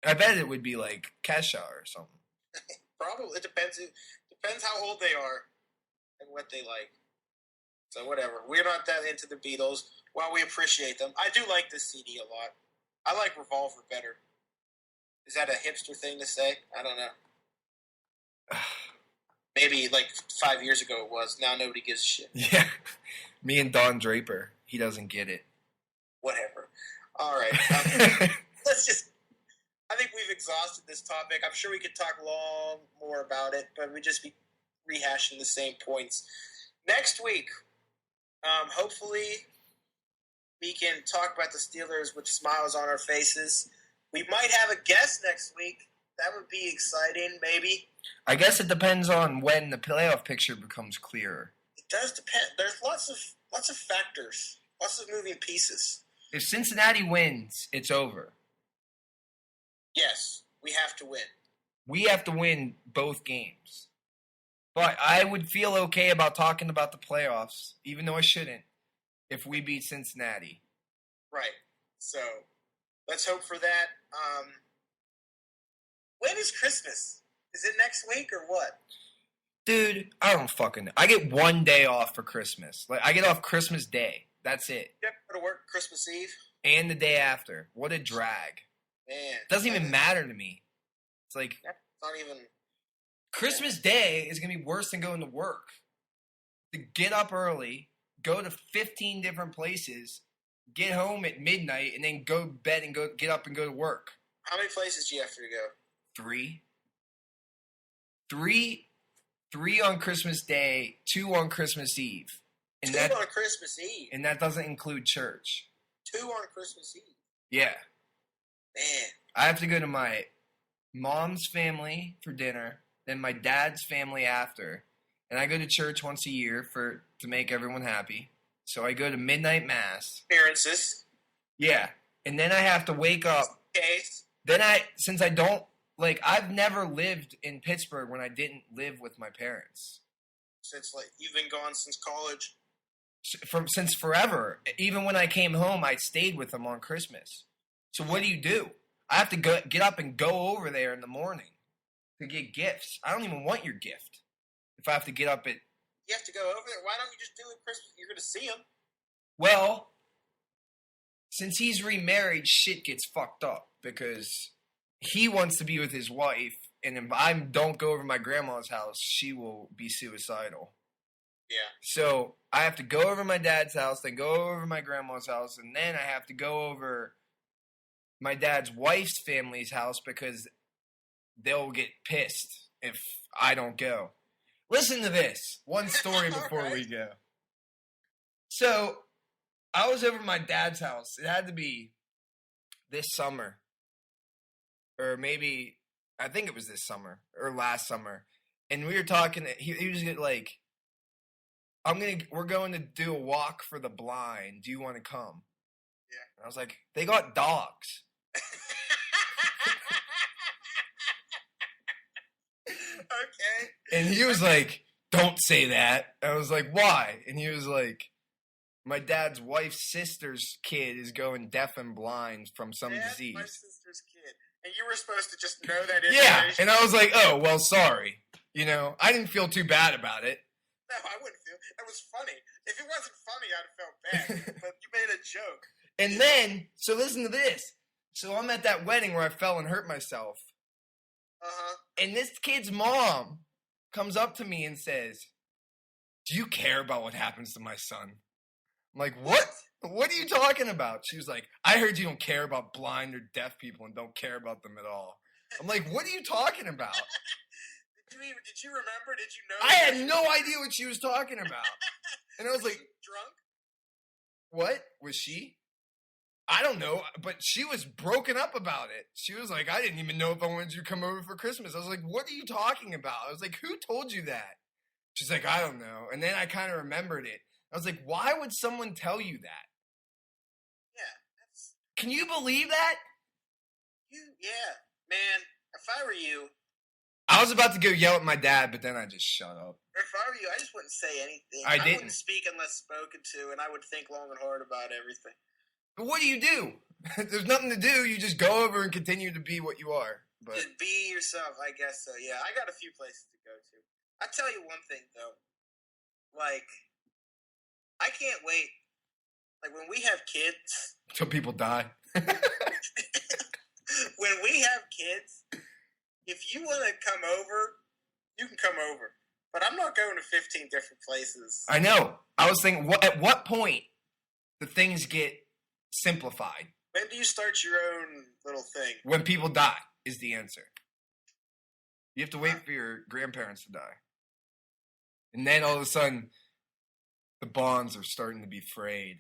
I bet it would be Kesha or something. Probably. It depends. It depends how old they are and what they like. So whatever. We're not that into the Beatles. While we appreciate them, I do like this CD a lot. I like Revolver better. Is that a hipster thing to say? I don't know. Maybe 5 years ago it was. Now nobody gives a shit. Yeah. Me and Don Draper. He doesn't get it. Whatever. All right. Let's just... I think we've exhausted this topic. I'm sure we could talk long more about it, but we'd just be rehashing the same points. Next week, hopefully we can talk about the Steelers with smiles on our faces. We might have a guest next week. That would be exciting, maybe. I guess it depends on when the playoff picture becomes clearer. It does depend. There's lots of factors, lots of moving pieces. If Cincinnati wins, it's over. Yes, we have to win. We have to win both games. But I would feel okay about talking about the playoffs, even though I shouldn't, if we beat Cincinnati. Right. So, let's hope for that. When is Christmas? Is it next week or what? Dude, I don't fucking know. I get 1 day off for Christmas. Like, I get off Christmas Day. That's it. You have to go to work Christmas Eve? And the day after. What a drag. Man. It doesn't even matter to me. It's like... That's not even... Christmas Day is going to be worse than going to work. To get up early, go to 15 different places, get home at midnight, and then go to bed and get up and go to work. How many places do you have to go? 3. 3 on Christmas Day, 2 on Christmas Eve. And 2 on Christmas Eve? And that doesn't include church. 2 on Christmas Eve? Yeah. Man. I have to go to my mom's family for dinner, then my dad's family after. And I go to church once a year to make everyone happy. So I go to midnight mass. Appearances. Yeah. And then I have to wake up. Case. Then since I don't, like, I've never lived in Pittsburgh when I didn't live with my parents. Since, like, you've been gone since college? Since forever. Even when I came home, I stayed with them on Christmas. So what do? I have to get up and go over there in the morning to get gifts. I don't even want your gift. If I have to get up at... You have to go over there? Why don't you just do it Christmas? You're going to see him. Well, since he's remarried, shit gets fucked up because he wants to be with his wife, and if I don't go over to my grandma's house, she will be suicidal. Yeah. So I have to go over to my dad's house, then go over to my grandma's house, and then I have to go over my dad's wife's family's house because they'll get pissed if I don't go. Listen to this. One story before we go. So I was over at my dad's house. It had to be this summer. Or maybe, I think it was this summer. Or last summer. And we were talking, he was like, we're going to do a walk for the blind. Do you want to come? Yeah. And I was like, they got dogs. Okay. And he was like, don't say that. I was like, why? And he was like, my dad's wife's sister's kid is going deaf and blind from some disease. My sister's kid. And you were supposed to just know that information. Yeah, and I was like, oh, well, sorry. You know, I didn't feel too bad about it. No, I wouldn't feel. It was funny. If it wasn't funny, I'd have felt bad. But you made a joke. And then, so listen to this. So I'm at that wedding where I fell and hurt myself. Uh-huh. And this kid's mom comes up to me and says, do you care about what happens to my son? I'm like, what? What are you talking about? She was like, I heard you don't care about blind or deaf people and don't care about them at all. I'm like, what are you talking about? Did you remember? Did you know? I had no idea what she was talking about. And I was like, drunk? What? Was she? I don't know, but she was broken up about it. She was like, I didn't even know if I wanted you to come over for Christmas. I was like, what are you talking about? I was like, who told you that? She's like, I don't know. And then I kind of remembered it. I was like, why would someone tell you that? Yeah. Can you believe that? Yeah. Man, if I were you... I was about to go yell at my dad, but then I just shut up. If I were you, I just wouldn't say anything. I wouldn't speak unless spoken to, and I would think long and hard about everything. But what do? There's nothing to do. You just go over and continue to be what you are. But just be yourself, I guess so. Yeah, I got a few places to go to. I tell you one thing, though. Like, I can't wait. Like, when we have kids... Till people die. When we have kids, if you want to come over, you can come over. But I'm not going to 15 different places. I know. I was thinking, at what point do things get simplified? When do you start your own little thing? When people die is the answer. You have to wait for your grandparents to die. And then all of a sudden, the bonds are starting to be frayed.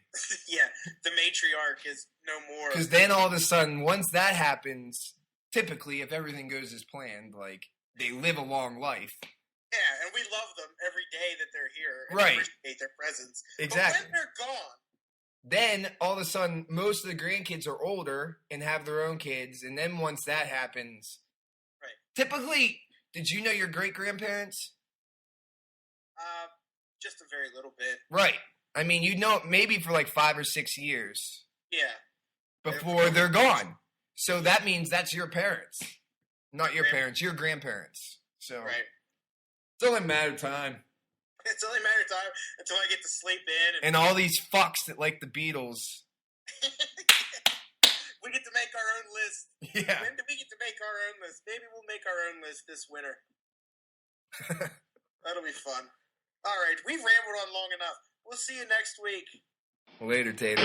Yeah, the matriarch is no more. Because then all of a sudden, once that happens, typically, if everything goes as planned, like, they live a long life. Yeah, and we love them every day that they're here. And right. Appreciate their presence. Exactly. But when they're gone. Then, all of a sudden, most of the grandkids are older and have their own kids. And then once that happens... Right. Typically, did you know your great-grandparents? Just a very little bit. Right. I mean, maybe for like 5 or 6 years. Yeah. Before they're gone. So that means that's your parents. Not your parents, your grandparents. So right. It's only a matter of time. It's only a matter of time until I get to sleep in. And all these fucks that like the Beatles. We get to make our own list. Yeah. When do we get to make our own list? Maybe we'll make our own list this winter. That'll be fun. All right, we've rambled on long enough. We'll see you next week. Later, Tater.